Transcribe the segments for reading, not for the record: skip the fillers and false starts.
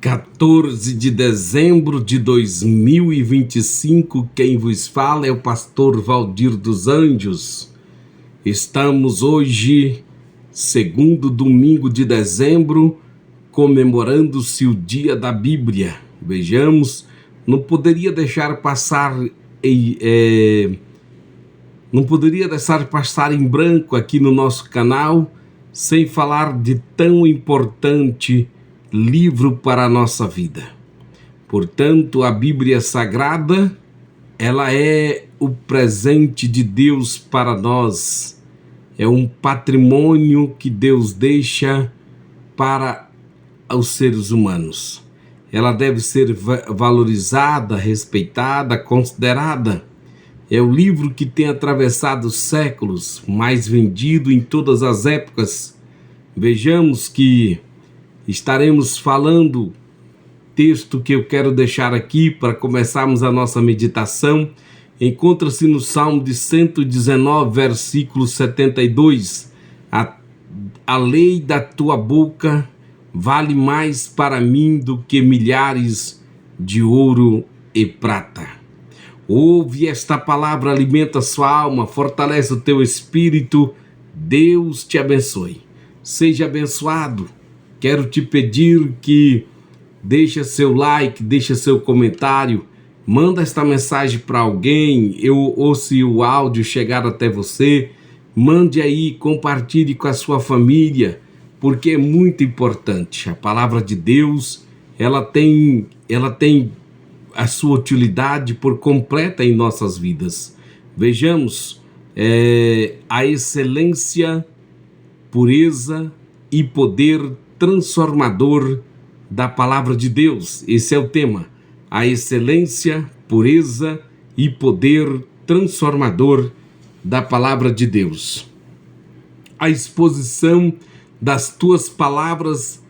14 de dezembro de 2025, quem vos fala é o pastor Valdir dos Anjos. Estamos hoje, segundo domingo de dezembro, comemorando-se o dia da Bíblia. Vejamos, não poderia deixar passar em branco aqui no nosso canal sem falar de tão importante livro para a nossa vida. Portanto, a Bíblia Sagrada, ela é o presente de Deus para nós. É um patrimônio que Deus deixa para os seres humanos. Ela deve ser valorizada, respeitada, considerada. É o livro que tem atravessado séculos, mais vendido em todas as épocas. Vejamos que estaremos falando, texto que eu quero deixar aqui para começarmos a nossa meditação, encontra-se no Salmo de 119, versículo 72. A lei da tua boca vale mais para mim do que milhares de ouro e prata. Ouve esta palavra, alimenta a sua alma, fortalece o teu espírito. Deus te abençoe. Seja abençoado. Quero te pedir que deixe seu like, deixe seu comentário, manda esta mensagem para alguém, ou se o áudio chegar até você, mande aí, compartilhe com a sua família, porque é muito importante. A palavra de Deus, ela tem a sua utilidade por completa em nossas vidas. Vejamos a excelência, pureza e poder transformador da palavra de Deus. Esse é o tema: a excelência, pureza e poder transformador da palavra de Deus. A exposição das tuas palavras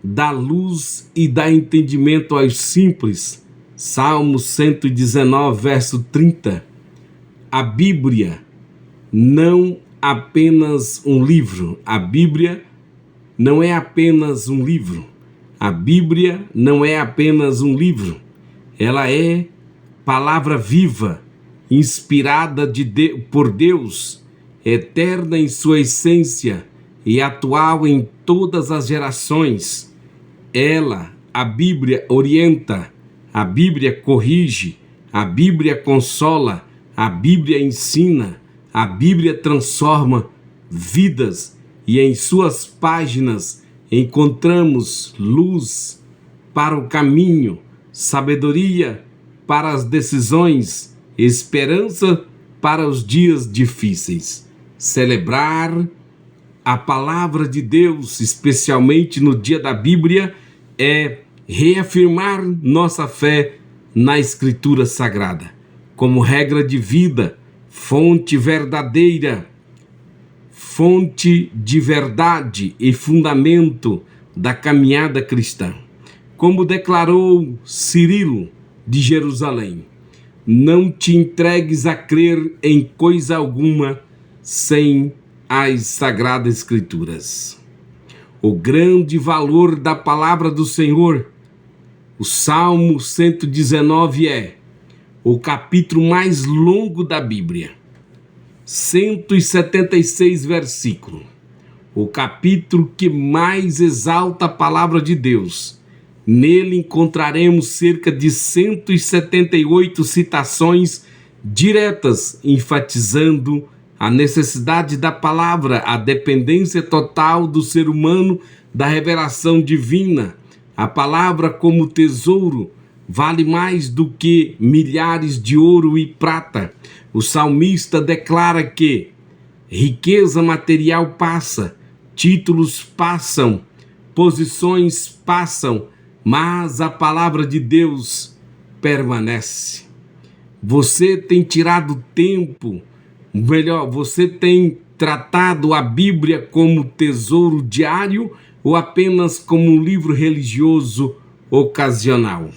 dá luz e dá entendimento aos simples. Salmo 119, verso 30. A Bíblia não apenas um livro. A Bíblia não é apenas um livro. A Bíblia não é apenas um livro. Ela é palavra viva, inspirada por Deus, eterna em sua essência e atual em todas as gerações. A Bíblia, orienta, a Bíblia corrige, a Bíblia consola, a Bíblia ensina, a Bíblia transforma vidas. E em suas páginas encontramos luz para o caminho, sabedoria para as decisões, esperança para os dias difíceis. Celebrar a palavra de Deus, especialmente no dia da Bíblia, é reafirmar nossa fé na Escritura Sagrada, como regra de vida, fonte verdadeira, fonte de verdade e fundamento da caminhada cristã. Como declarou Cirilo de Jerusalém: não te entregues a crer em coisa alguma sem as Sagradas Escrituras. O grande valor da palavra do Senhor. O Salmo 119 é o capítulo mais longo da Bíblia. 176 versículos, o capítulo que mais exalta a palavra de Deus. Nele encontraremos cerca de 178 citações diretas, enfatizando a necessidade da palavra, a dependência total do ser humano da revelação divina. A palavra, como tesouro, vale mais do que milhares de ouro e prata. O salmista declara que riqueza material passa, títulos passam, posições passam, mas a palavra de Deus permanece. Você tem tirado tempo, você tem tratado a Bíblia como tesouro diário ou apenas como um livro religioso ocasional?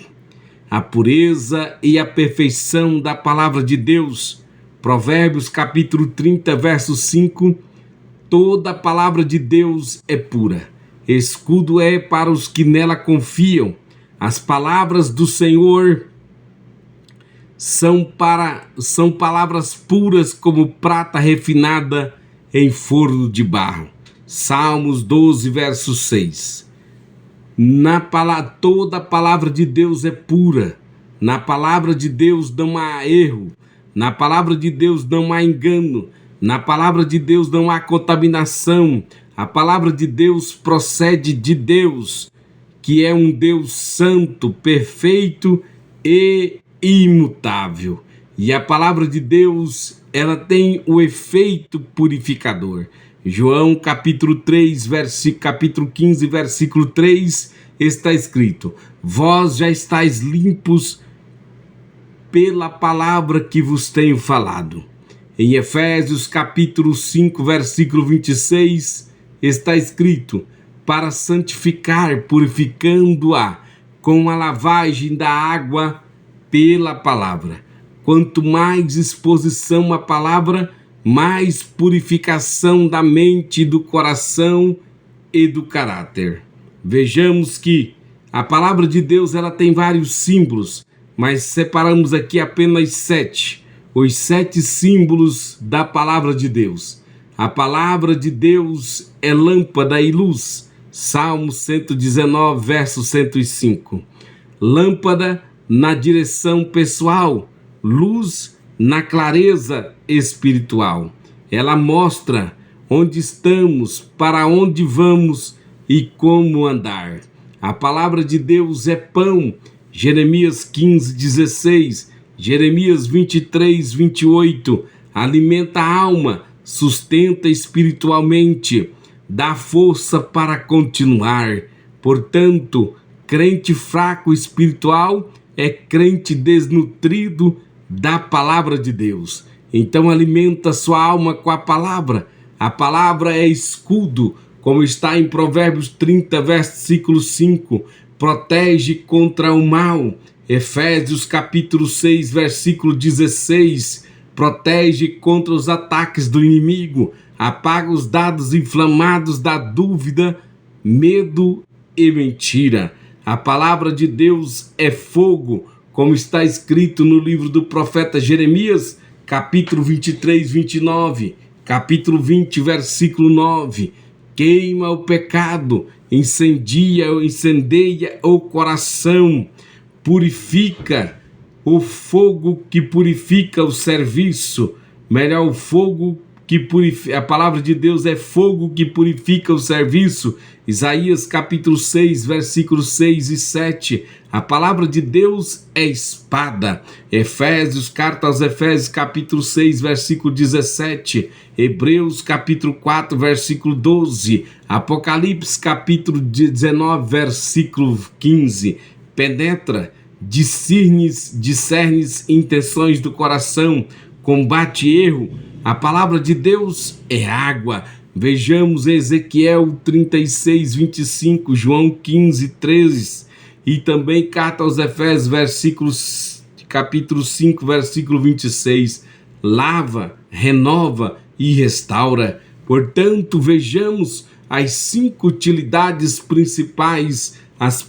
A pureza e a perfeição da palavra de Deus. Provérbios capítulo 30, verso 5. Toda a palavra de Deus é pura. escudo é para os que nela confiam. As palavras do Senhor são palavras puras como prata refinada em forno de barro. Salmos 12, verso 6. Toda a palavra de Deus é pura. Na palavra de Deus não há erro. Na palavra de Deus não há engano. Na palavra de Deus não há contaminação. A palavra de Deus procede de Deus, que é um Deus santo, perfeito e imutável. E a palavra de Deus, ela tem o efeito purificador. João capítulo 3, capítulo 15, versículo 3, está escrito: vós já estáis limpos pela palavra que vos tenho falado. Em Efésios capítulo 5, versículo 26, está escrito: para santificar, purificando-a com a lavagem da água pela palavra. Quanto mais exposição à palavra, mais purificação da mente, do coração e do caráter. Vejamos que a palavra de Deus, ela tem vários símbolos, mas separamos aqui apenas 7. Os 7 símbolos da palavra de Deus. A palavra de Deus é lâmpada e luz. Salmo 119, verso 105. Lâmpada na direção pessoal, luz na clareza espiritual. Ela mostra onde estamos, para onde vamos e como andar. A palavra de Deus é pão. Jeremias 15, 16, Jeremias 23, 28. Alimenta a alma, sustenta espiritualmente, dá força para continuar. Portanto, crente fraco espiritual é crente desnutrido da palavra de Deus. Então alimenta sua alma com a palavra. A palavra é escudo, como está em Provérbios 30, versículo 5. Protege contra o mal. Efésios capítulo 6, versículo 16. Protege contra os ataques do inimigo. Apaga os dados inflamados da dúvida, medo e mentira. A palavra de Deus é fogo, como está escrito no livro do profeta Jeremias, capítulo 23, 29, capítulo 20, versículo 9. Queima o pecado, incendeia o coração, purifica o fogo que purifica o serviço. Melhor, o fogo que purifica. A palavra de Deus é fogo que purifica o serviço. Isaías capítulo 6, versículos 6 e 7. A palavra de Deus é espada. Carta aos Efésios capítulo 6, versículo 17. Hebreus capítulo 4, versículo 12. Apocalipse capítulo 19, versículo 15. Penetra, discernes intenções do coração, combate erro. A palavra de Deus é água. Vejamos Ezequiel 36, 25, João 15, 13 e também Carta aos Efésios, capítulo 5, versículo 26. Lava, renova e restaura. Portanto, vejamos as 5 utilidades principais, as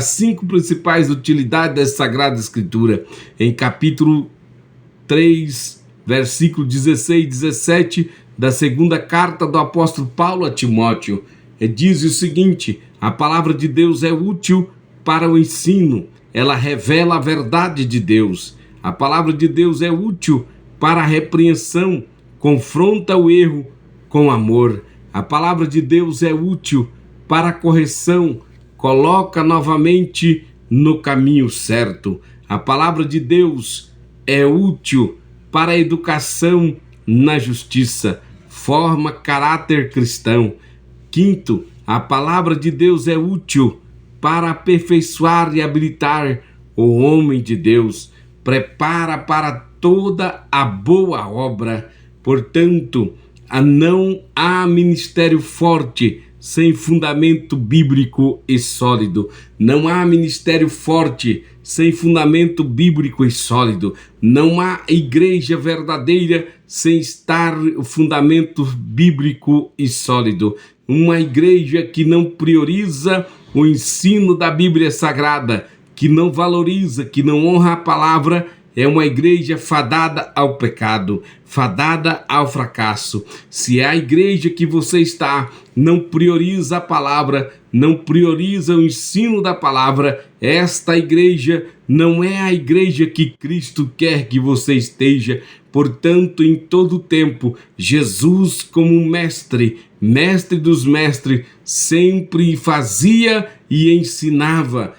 5 principais utilidades da Sagrada Escritura. Em capítulo 3, versículo 16 e 17 da segunda carta do apóstolo Paulo a Timóteo, diz o seguinte: a palavra de Deus é útil para o ensino, ela revela a verdade de Deus. A palavra de Deus é útil para a repreensão, confronta o erro com amor. A palavra de Deus é útil para a correção, coloca novamente no caminho certo. A palavra de Deus é útil para a educação na justiça, forma caráter cristão. Quinto, a palavra de Deus é útil para aperfeiçoar e habilitar o homem de Deus, prepara para toda a boa obra. Portanto, não há ministério forte sem fundamento bíblico e sólido. Não há ministério forte sem fundamento bíblico e sólido. Não há igreja verdadeira sem estar o fundamento bíblico e sólido. uma igreja que não prioriza o ensino da Bíblia Sagrada, que não valoriza, que não honra a palavra, é uma igreja fadada ao pecado, fadada ao fracasso. Se é a igreja que você está, não prioriza a palavra, não prioriza o ensino da palavra, esta igreja não é a igreja que Cristo quer que você esteja. Portanto, em todo tempo, Jesus, como mestre, mestre dos mestres, sempre fazia e ensinava,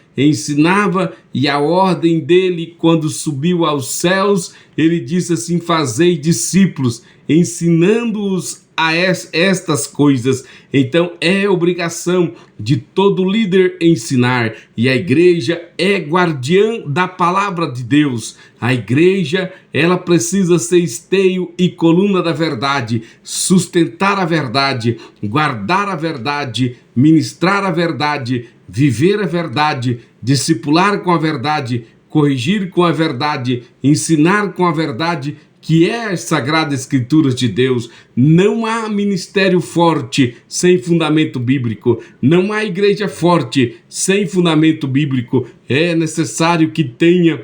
e a ordem dele, quando subiu aos céus, ele disse assim: fazei discípulos, ensinando-os a estas coisas. Então é obrigação de todo líder ensinar, e a igreja é guardiã da palavra de Deus. A igreja, ela precisa ser esteio e coluna da verdade, sustentar a verdade, guardar a verdade, ministrar a verdade, viver a verdade, discipular com a verdade, corrigir com a verdade, ensinar com a verdade, que é as Sagradas Escrituras de Deus. Não há ministério forte sem fundamento bíblico, não há igreja forte sem fundamento bíblico. É necessário que tenha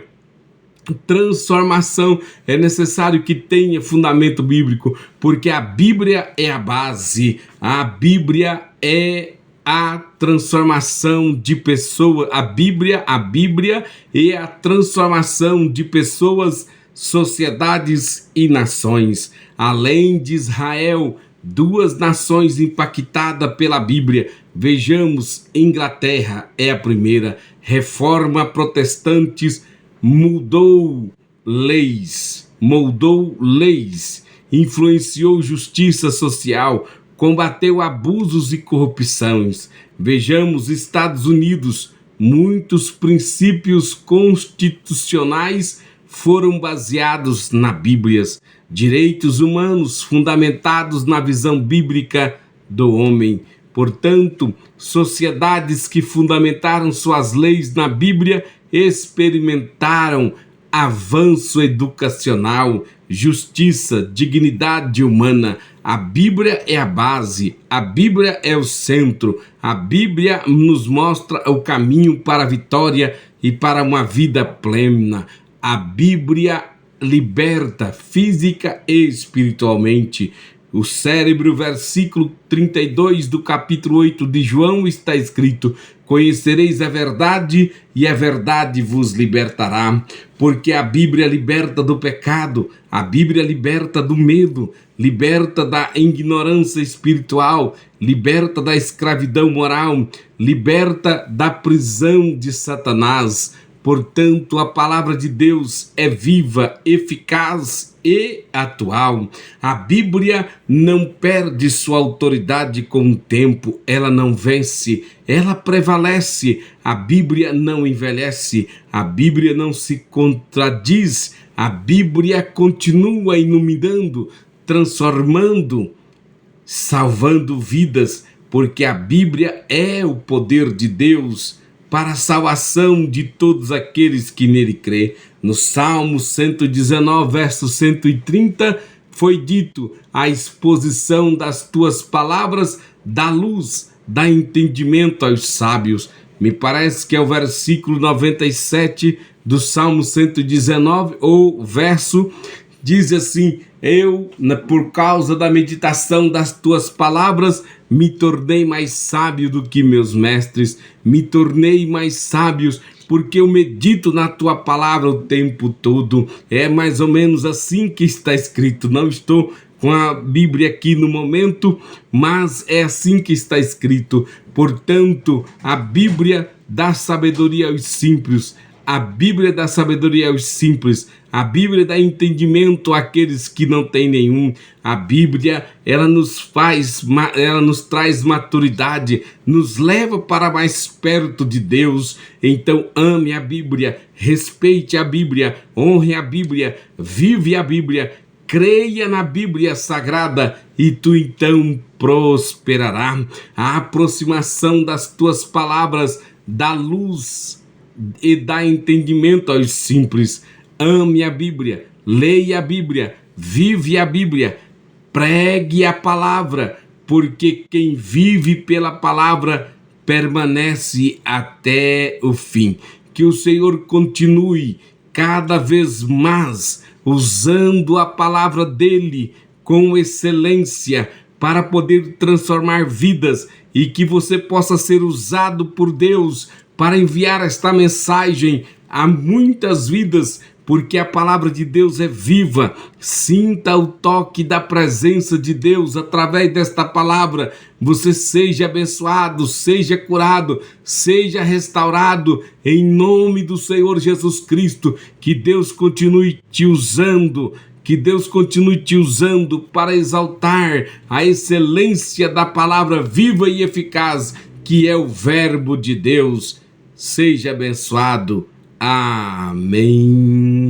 transformação, é necessário que tenha fundamento bíblico, porque a Bíblia é a base, a Bíblia é a transformação de pessoas, a Bíblia é a transformação de pessoas, sociedades e nações. Além de Israel, duas nações impactadas pela Bíblia. Vejamos, Inglaterra é a primeira, Reforma Protestantes moldou leis, influenciou justiça social, combateu abusos e corrupções. Vejamos, Estados Unidos, muitos princípios constitucionais foram baseados na Bíblia, direitos humanos fundamentados na visão bíblica do homem. Portanto, sociedades que fundamentaram suas leis na Bíblia experimentaram avanço educacional, justiça, dignidade humana. A Bíblia é a base, a Bíblia é o centro, a Bíblia nos mostra o caminho para a vitória e para uma vida plena. A Bíblia liberta física e espiritualmente. O cérebro, versículo 32 do capítulo 8 de João, está escrito: conhecereis a verdade e a verdade vos libertará. Porque a Bíblia liberta do pecado, a Bíblia liberta do medo, liberta da ignorância espiritual, liberta da escravidão moral, liberta da prisão de Satanás. Portanto, a palavra de Deus é viva, eficaz e atual. A Bíblia não perde sua autoridade com o tempo, ela não vence, ela prevalece. A Bíblia não envelhece, a Bíblia não se contradiz, a Bíblia continua iluminando, transformando, salvando vidas, porque a Bíblia é o poder de Deus para a salvação de todos aqueles que nele crê. No Salmo 119, verso 130, foi dito: a exposição das tuas palavras dá luz, dá entendimento aos sábios. Me parece que é o versículo 97 do Salmo 119, ou verso, diz assim: eu, por causa da meditação das tuas palavras, me tornei mais sábio do que meus mestres, me tornei mais sábios, porque eu medito na tua palavra o tempo todo. É mais ou menos assim que está escrito. Não estou com a Bíblia aqui no momento, mas é assim que está escrito. Portanto, a Bíblia dá sabedoria aos simples, a Bíblia dá sabedoria aos simples, a Bíblia dá entendimento àqueles que não têm nenhum. A Bíblia, ela nos traz maturidade, nos leva para mais perto de Deus. Então ame a Bíblia, respeite a Bíblia, honre a Bíblia, vive a Bíblia, creia na Bíblia Sagrada e tu então prosperará. A aproximação das tuas palavras dá luz e dá entendimento aos simples. Ame a Bíblia, leia a Bíblia, vive a Bíblia, pregue a palavra, porque quem vive pela palavra permanece até o fim. Que o Senhor continue cada vez mais usando a palavra dele com excelência para poder transformar vidas, e que você possa ser usado por Deus para enviar esta mensagem a muitas vidas, porque a palavra de Deus é viva. Sinta o toque da presença de Deus através desta palavra. Você seja abençoado, seja curado, seja restaurado, em nome do Senhor Jesus Cristo. Que Deus continue te usando, que Deus continue te usando para exaltar a excelência da palavra viva e eficaz, que é o Verbo de Deus. Seja abençoado. Amém.